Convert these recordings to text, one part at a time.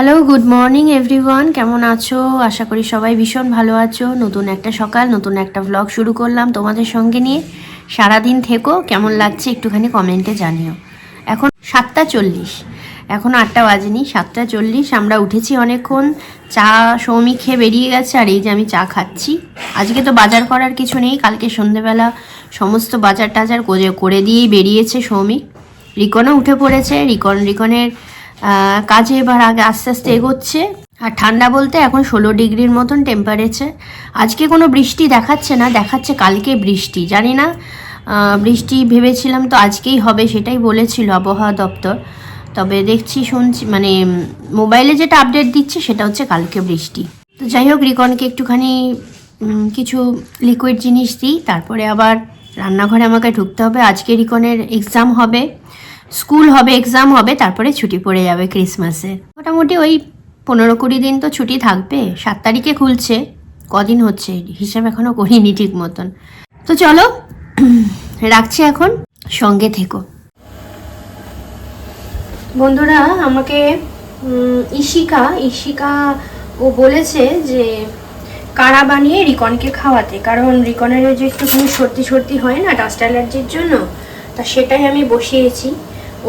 Hello, good morning everyone. কেমন আছো? আশা করি সবাই ভীষণ ভালো আছো। নতুন একটা সকাল, নতুন একটা ব্লগ শুরু করলাম তোমাদের সঙ্গে নিয়ে। সারাদিন থেকো, কেমন লাগছে একটুখানি কমেন্টে জানিও। এখন 7:40, এখন 8টা বাজেনি, 7:40। আমরা উঠেছি অনেকক্ষণ, চা সৌমিক খেয়ে বেরিয়ে গেছে, আর এই যে আমি চা খাচ্ছি। আজকে তো বাজার করার কিছু নেই, কালকে সন্ধেবেলা সমস্ত বাজার টাজার করে দিয়েই বেরিয়েছে সৌমিক। রিকনও উঠে পড়েছে, রিকনের কাজে এবার আগে আস্তে আস্তে এগোচ্ছে। আর ঠান্ডা বলতে এখন 16 ডিগ্রির মতন টেম্পারেচার। আজকে কোনো বৃষ্টি দেখাচ্ছে না, দেখাচ্ছে কালকে বৃষ্টি। জানি না, বৃষ্টি ভেবেছিলাম তো আজকেই হবে, সেটাই বলেছিল আবহাওয়া দপ্তর। তবে দেখছি, শুনছি, মানে মোবাইলে যেটা আপডেট দিচ্ছে সেটা হচ্ছে কালকে বৃষ্টি। তো যাই হোক, রিকনকে একটুখানি কিছু লিকুইড জিনিস দিই, তারপরে আবার রান্নাঘরে আমাকে ঢুকতে হবে। আজকে রিকনের এক্সাম হবে, স্কুল হবে, এক্সাম হবে, তারপরে ছুটি পড়ে যাবে ক্রিসমাসে। মোটামুটি ওই 15-20 দিন তো ছুটি থাকবে। 7 তারিখে খুলছে, কদিন হচ্ছে হিসাব এখনও করিনি ঠিক মতন। তো চলো, রাখছি এখন, সঙ্গে থেকো বন্ধুরা। আমাকে ঈশিকা ও বলেছে যে কাড়া বানিয়ে রিকনকে খাওয়াতে, কারণ রিকনের যে একটুখানি সর্দি হয় না ডাস্ট অ্যালার্জির জন্য, তা সেটাই আমি বসিয়েছি।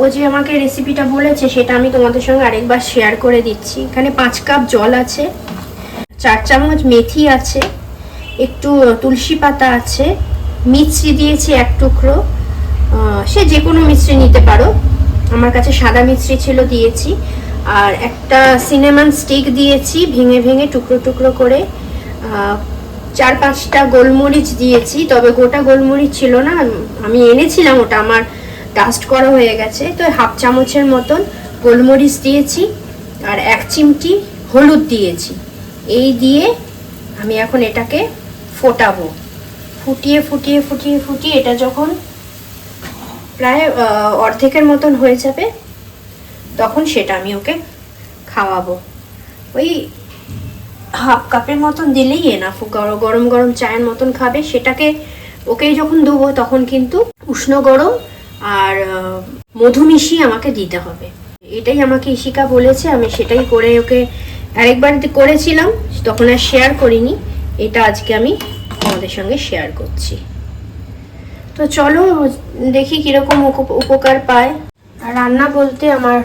ও যে আমাকে রেসিপিটা বলেছে সেটা আমি তোমাদের সঙ্গে আরেকবার শেয়ার করে দিচ্ছি। এখানে 5 কাপ জল আছে, 4 চামচ মেথি আছে, একটু তুলসী পাতা আছে, মিছরি দিয়েছি 1 টুকরো, সে যে কোনো মিছরি নিতে পারো, আমার কাছে সাদা মিছরি ছিল দিয়েছি। আর একটা সিনেমান স্টিক দিয়েছি ভেঙে ভেঙে টুকরো টুকরো করে। 4-5টা গোলমরিচ দিয়েছি, তবে গোটা গোলমরিচ ছিল না, আমি এনেছিলাম, ওটা আমার ডাস্ট করা হয়ে গেছে। তো 1/2 চামচের মতন গোলমরিচ দিয়েছি, আর 1 চিমটি হলুদ দিয়েছি। এই দিয়ে আমি এখন এটাকে ফোটাবো। ফুটিয়ে ফুটিয়ে ফুটিয়ে ফুটিয়ে এটা যখন প্রায় অর্ধেকের মতন হয়ে যাবে, তখন সেটা আমি ওকে খাওয়াবো। ওই 1/2 কাপের মতন দিলেই এনাফ। গরম গরম চায়ের মতন খাবে। সেটাকে ওকে যখন দেবো তখন কিন্তু উষ্ণ গরম আর মধু মিশিয়ে আমাকে দিতে হবে। এটাই আমাকে ঈশিকা বলেছে, আমি সেটাই করে ওকে আরেকবার করেছিলাম, তখন আর শেয়ার করিনি। এটা আজকে আমি তোমাদের সঙ্গে শেয়ার করছি। তো চলো দেখি কিরকম উপকার পায়। আর রান্না বলতে আমার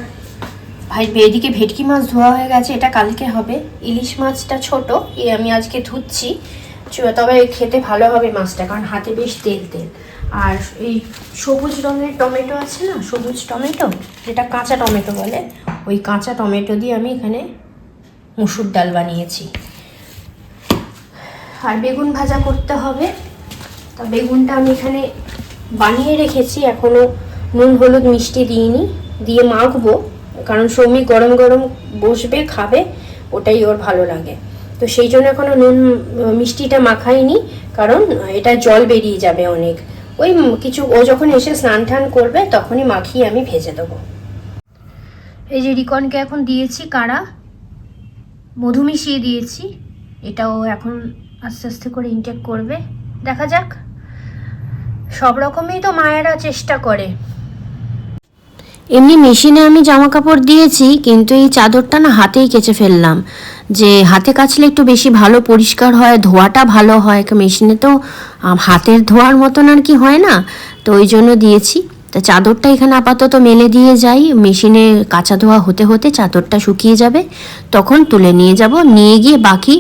এদিকে ভেটকি মাছ ধোয়া হয়ে গেছে, এটা কালকে হবে। ইলিশ মাছটা ছোট, আমি আজকে ধুচ্ছি, তবে খেতে ভালো হবে মাছটা, কারণ হাতে বেশ তেল তেল। আর এই সবুজ রঙের টমেটো আছে না, সবুজ টমেটো, যেটা কাঁচা টমেটো বলে, ওই কাঁচা টমেটো দিয়ে আমি এখানে মুসুর ডাল বানিয়েছি। আর বেগুন ভাজা করতে হবে। তা বেগুনটা আমি এখানে বানিয়ে রেখেছি, এখনও নুন হলুদ মিষ্টি দিইনি, দিয়ে মাখবো, কারণ সৌমিক গরম গরম বসবে খাবে, ওটাই ওর ভালো লাগে। তো সেই জন্য এখনও নুন মিষ্টিটা মাখাইনি, কারণ এটা জল বেরিয়ে যাবে অনেক। ওই কিছু ও যখন এসে স্নান টান করবে তখনই মাখিয়ে আমি ভেজে দেবো। এই যে রিকনকে এখন দিয়েছি কাড়া, মধু মিশিয়ে দিয়েছি, এটাও এখন আস্তে আস্তে করে ইনটেক করবে। দেখা যাক, সব রকমই তো মায়েরা চেষ্টা করে। এমনি মেশিনে আমি জামা কাপড় দিয়েছি, কিন্তু এই চাদরটা না হাতেই কেচে ফেললাম, যে হাতে কাচলে একটু বেশি ভালো পরিষ্কার হয়, ধোয়াটা ভালো হয়। মেশিনে তো হাতের ধোয়ার মতন আর কি হয় না, তো ওই জন্য দিয়েছি। তা চাদরটা এখানে আপাতত মেলে দিয়ে যাই, মেশিনে কাঁচা ধোয়া হতে হতে চাদরটা শুকিয়ে যাবে, তখন তুলে নিয়ে যাব, নিয়ে গিয়ে বাকি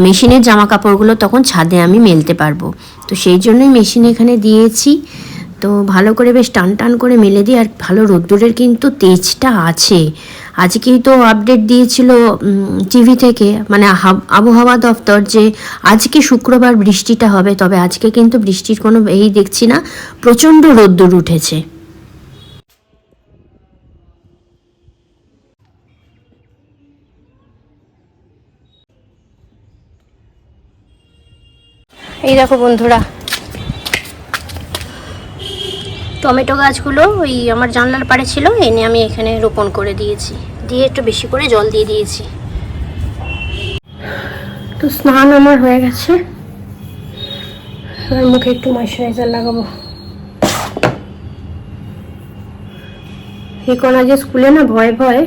মেশিনের জামা কাপড়গুলো তখন ছাদে আমি মেলতে পারবো। তো সেই জন্যই মেশিনে এখানে দিয়েছি। তো ভালো করে বেশ টান টান করে মেলে দিই। আর ভালো রোদ্দুরের কিন্তু তেজটা আছে। আজকেই তো আপডেট দিয়েছিল টিভি থেকে, মানে আবহাওয়া দপ্তর, যে আজকে শুক্রবার বৃষ্টিটা হবে। তবে আজকে কিন্তু বৃষ্টির কোনো দেখছি না, প্রচণ্ড রোদ্দুর উঠেছে। এই দেখো বন্ধুরা, টমেটো গাছগুলো ওই আমার জানলার পাড়ে ছিল, এনে আমি এখানে রোপণ করে দিয়েছি, দিয়ে একটু বেশি করে জল দিয়ে দিয়েছি। তো স্নান আমার হয়ে গেছে, আর মুখে একটু ময়শ্চারাইজার লাগাবো। রিকন আজকে স্কুলে না ভয়ে ভয়ে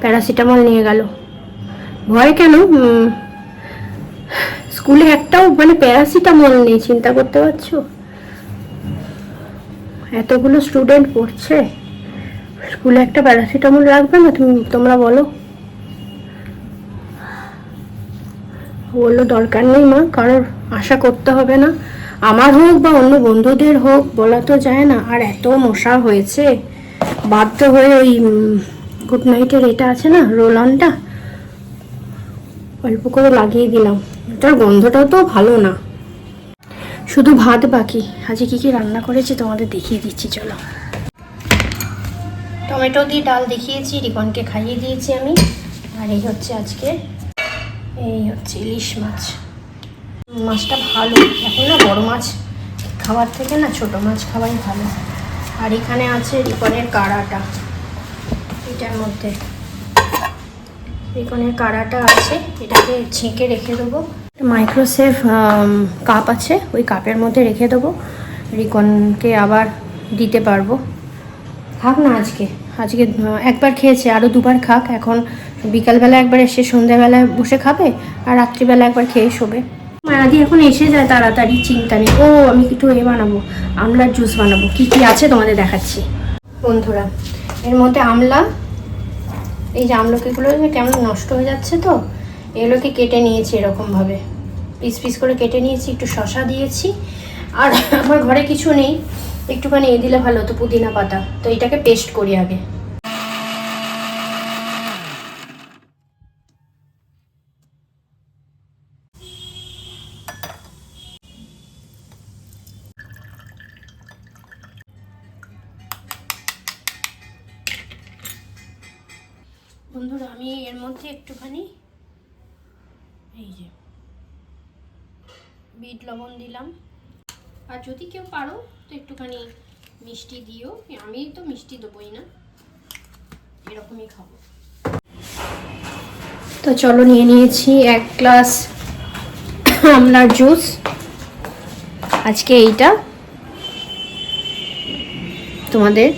প্যারাসিটামল নিয়ে গেল। ভয় কেন, স্কুলে একটাও মানে প্যারাসিটামল নেই, চিন্তা করতে পারছো? এতগুলো স্টুডেন্ট পড়ছে, স্কুলে একটা প্যারাসিটামল লাগবে না? তোমরা বলো। বললো দরকার নেই মা, কারোর আশা করতে হবে না, আমার হোক বা অন্য বন্ধুদের হোক, বলা তো যায় না। আর এত মশা হয়েছে, বাধ্য হয়ে ওই গুড নাইটের এটা আছে না, রোল অনটা অল্প করে লাগিয়ে দিলাম। এটার গন্ধটাও তো ভালো না। শুধু ভাত বাকি। আজকে কি কি রান্না করেছি তোমাদের দেখিয়ে দিচ্ছি, চলো। টমেটো দিয়ে ডাল দেখিয়েছি, রিকনকে খাইয়ে দিয়েছি আমি। আর এই হচ্ছে আজকে, এই হচ্ছে ইলিশ মাছ। মাছটা ভালো, এখন না বড় মাছ খাওয়ার থেকে না ছোট মাছ খাওয়াই ভালো। আর এখানে আছে রিকনের কাড়াটা, এটার মধ্যে রিকনের কাড়াটা আছে, এটাকে ছেঁকে রেখে দেবো। মাইক্রোসেভ কাপ আছে, ওই কাপের মধ্যে রেখে দেবো, রিকনকে আবার দিতে পারবো। খাক না আজকে একবার খেয়েছে, আরও দুবার খাক। এখন বিকালবেলা একবার এসে সন্ধ্যাবেলায় বসে খাবে, আর রাত্রিবেলা একবার খেয়ে শোবে। মায়াদি এখন এসে যায় তাড়াতাড়ি, চিন্তা নেই। ও আমি একটু বানাবো, আমলার জুস বানাবো। কি কি আছে তোমাদের দেখাচ্ছি বন্ধুরা। এর মধ্যে আমলা, এই যে আমলকিগুলো কেমন নষ্ট হয়ে যাচ্ছে, তো এগুলোকে কেটে নিয়েছি এরকমভাবে, পিস পিস করে কেটে নিয়েছি। একটু শসা দিয়েছি, আর আমার ঘরে কিছু নেই, একটুখানি দিলে ভালো হতো, পুদিনা পাতা। তো এটাকে পেস্ট করি আগে। বন্ধুরা আমি এর মধ্যে একটুখানি এই যে বিট লবণ দিলাম, আর যদি কেউ পারো তো একটুখানি মিষ্টি দিও। আমি তো মিষ্টি দেবই না, এরকমই খাবো। তো চলো, নিয়ে নিয়েছি 1 গ্লাস আমলার জুস। আজকে এইটা তোমাদের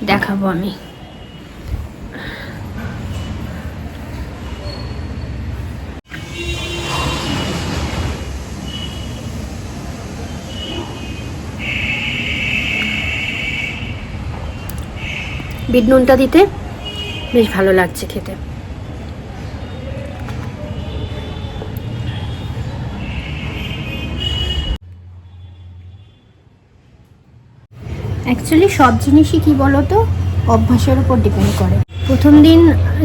দেখাবো আমি। বিট নুনটা দিতে বেশ ভালো লাগছে খেতে। অ্যাকচুয়ালি সব জিনিসই কি বলতো, অভ্যাসের উপর ডিপেন্ড করে। প্রথম দিন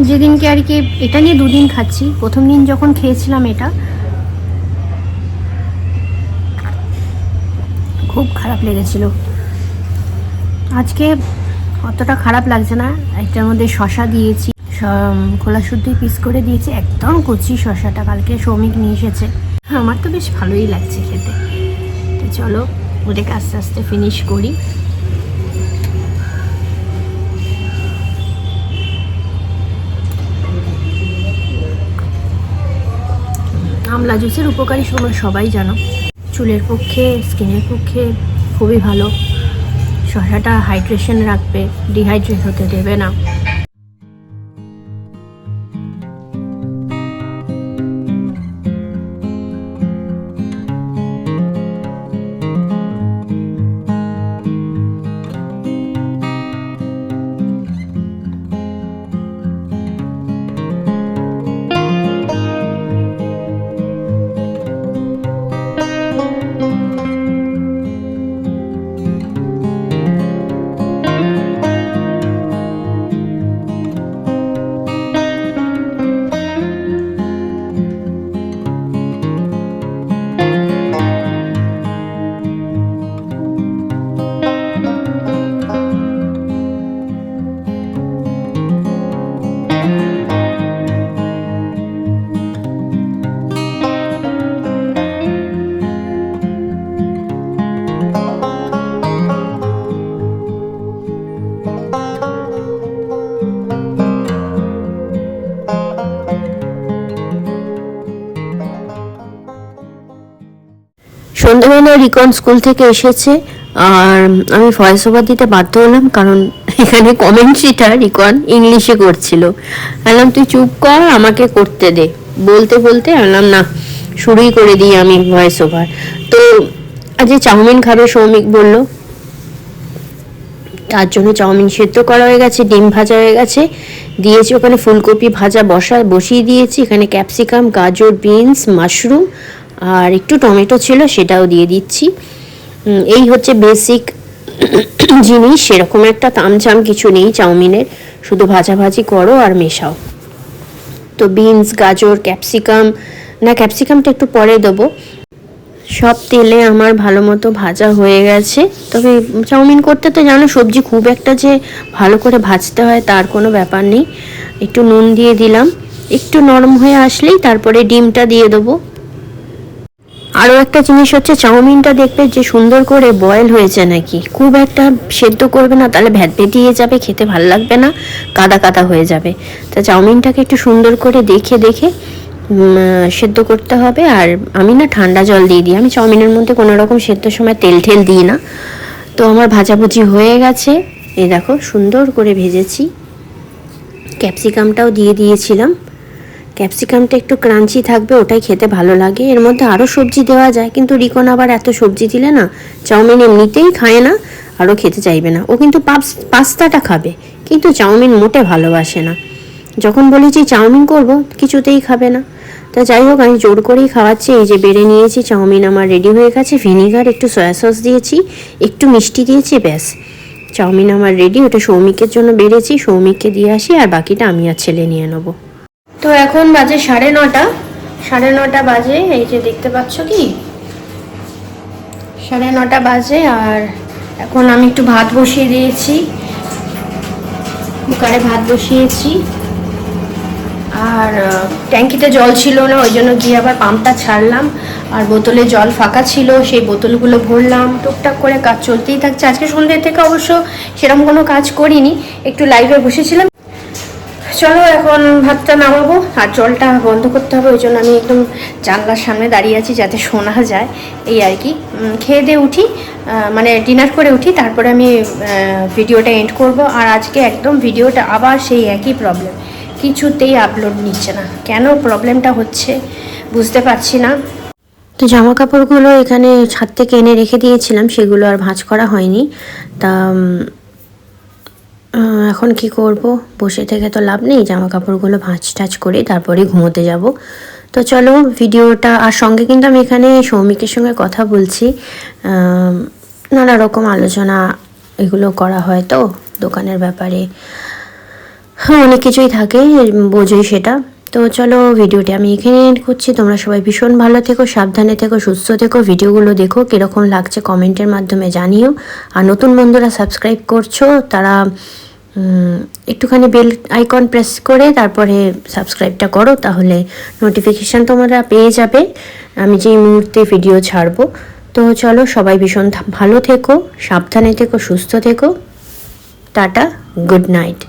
যেদিনকে আর কি, এটা নিয়ে 2 দিন খাচ্ছি। প্রথম দিন যখন খেয়েছিলাম এটা, খুব খারাপ লেগেছিল। আজকে অতটা খারাপ লাগছে না। একটার মধ্যে শসা দিয়েছি, খোলা শুদ্ধ পিস করে দিয়েছি, একদম কচি শসাটা, কালকে শ্রমিক নিয়ে এসেছে। আমার তো বেশ ভালোই লাগছে খেতে। তো চলো ওটাকে আস্তে আস্তে ফিনিশ করি। আমলা জুসের উপকারী সবাই জানো, চুলের পক্ষে, স্কিনের পক্ষে খুবই ভালো। শসাটা হাইড্রেশন রাখবে, ডিহাইড্রেট হতে দেবে না। সন্ধ্যাবেলা রিকন স্কুল থেকে এসেছে, আর আমি ভয়েস ওভার দিতে বাধ্য হলাম, কারণ এখানে কমেন্ট্রিটা রিকন ইংলিশে করছিল। বললাম তুই চুপ কর, আমাকে করতে দে। বলতে বলতে বললাম না, শুরুই করে দিই আমি ভয়েস ওভার। তো আজ চাউমিন খাবে সৌমিক বলল, তার জন্য চাউমিন সেদ্ধ করা হয়ে গেছে, ডিম ভাজা হয়ে গেছে, দিয়েছি ওখানে ফুলকপি ভাজা বসিয়ে দিয়েছি, এখানে ক্যাপসিকাম, গাজর, বিনস, মাশরুম আর একটু টমেটো ছিল, সেটাও দিয়ে দিচ্ছি। এই হচ্ছে বেসিক জিনিস, সেরকম একটা তামঝাম কিছু নেই চাউমিনের, শুধু ভাজাভাজি করো আর মেশাও। তো বিনস, গাজর, ক্যাপসিকাম, না ক্যাপসিকামটা একটু পরে দেবো, সব তেলে আমার ভালো মতো ভাজা হয়ে গেছে। তবে চাউমিন করতে তো জানো সবজি খুব একটা যে ভালো করে ভাজতে হয় তার কোনো ব্যাপার নেই। একটু নুন দিয়ে দিলাম, একটু নরম হয়ে আসলেই তারপরে ডিমটা দিয়ে দেবো। আরও একটা জিনিস হচ্ছে, চাউমিনটা দেখবে যে সুন্দর করে বয়েল হয়েছে নাকি, খুব একটা সেদ্ধ করবে না, তাহলে ভ্যাটভেটিয়ে যাবে, খেতে ভালো লাগবে না, কাদা কাদা হয়ে যাবে। তা চাউমিনটাকে একটু সুন্দর করে দেখে দেখে সেদ্ধ করতে হবে। আর আমি না ঠান্ডা জল দিয়ে দিই, আমি চাউমিনের মধ্যে কোনো রকম সেদ্ধর সময় তেল ঠেল দিই না। তো আমার ভাজাভুজি হয়ে গেছে, এই দেখো সুন্দর করে ভেজেছি। ক্যাপসিকামটাও দিয়ে দিয়েছিলাম, ক্যাপসিকামটা একটু ক্রাঞ্চি থাকবে, ওটাই খেতে ভালো লাগে। এর মধ্যে আরও সবজি দেওয়া যায়, কিন্তু রিকন আবার এত সবজি দিলে না চাউমিন এমনিতেই খায় না, আরও খেতে চাইবে না। ও কিন্তু পাস্তাটা খাবে, কিন্তু চাউমিন মোটে ভালোবাসে না। যখন বলেছি চাউমিন করব, কিছুতেই খাবে না। তা যাই হোক, আমি জোর করেই খাওয়াচ্ছি। এই যে বেড়ে নিয়েছি, চাউমিন আমার রেডি হয়ে গেছে, ভিনিগার, একটু সয়া সস দিয়েছি, একটু মিষ্টি দিয়েছি, ব্যাস চাউমিন আমার রেডি। ওটা সৌমিকের জন্য বেড়েছি, সৌমিককে দিয়ে আসি, আর বাকিটা আমি আর ছেলে নিয়ে নেবো। তো এখন বাজে 9:30, 9:30 বাজে, এই যে দেখতে পাচ্ছ কি 9:30 বাজে। আর এখন আমি একটু ভাত বসিয়ে দিয়েছি, কুকারে ভাত বসিয়েছি। আর ট্যাঙ্কিতে জল ছিল না, ওই জন্য গিয়ে আবার পাম্পটা ছাড়লাম। আর বোতলে জল ফাঁকা ছিল, সেই বোতলগুলো ভরলাম। টুকটাক করে কাজ চলতেই থাকছে। আজকে সন্ধ্যে থেকে অবশ্য সেরকম কোনো কাজ করিনি, একটু লাইভে বসেছিলাম। চলো এখন ভাতটা নামাবো, আর জলটা বন্ধ করতে হবে, ওই জন্য আমি একদম জানলার সামনে দাঁড়িয়ে আছি যাতে শোনা যায়, এই আর কি। খেয়ে দিয়ে উঠি, মানে ডিনার করে উঠি, তারপরে আমি ভিডিওটা এন্ড করব। আর আজকে একদম ভিডিওটা আবার সেই একই প্রবলেম, কিছুতেই আপলোড নিচ্ছে না, কেন প্রবলেমটা হচ্ছে বুঝতে পারছি না। তো জামা কাপড়গুলো এখানে ছাদ থেকে এনে রেখে দিয়েছিলাম, সেগুলো আর ভাঁজ করা হয়নি। তা এখন কি করব, বসে থেকে তো লাভ নেই, জামা কাপড়গুলো ভাঁজ টাজ করে তারপরে ঘুমোতে যাব। তো চলো ভিডিওটা, আর সঙ্গে কিন্তু আমি এখানে সৌমিকের সঙ্গে কথা বলছি, নানা রকম আলোচনা এগুলো করা হয় তো দোকানের ব্যাপারে, হ্যাঁ অনেক কিছুই থাকে, বোঝোই সেটা। তো চলো ভিডিওটি আমি এখানে এন্ড করছি। তোমরা সবাই ভীষণ ভালো থেকো, সাবধানে থেকো, সুস্থ থেকো। ভিডিওগুলো দেখো, কীরকম লাগছে কমেন্টের মাধ্যমে জানিও। আর নতুন বন্ধুরা সাবস্ক্রাইব করছো তারা একটুখানি বেল আইকন প্রেস করে তারপরে সাবস্ক্রাইবটা করো, তাহলে নোটিফিকেশান তোমরা পেয়ে যাবে আমি যেই মুহূর্তে ভিডিও ছাড়বো। তো চলো সবাই ভীষণ ভালো থেকো, সাবধানে থেকো, সুস্থ থেকো। Tata, good night.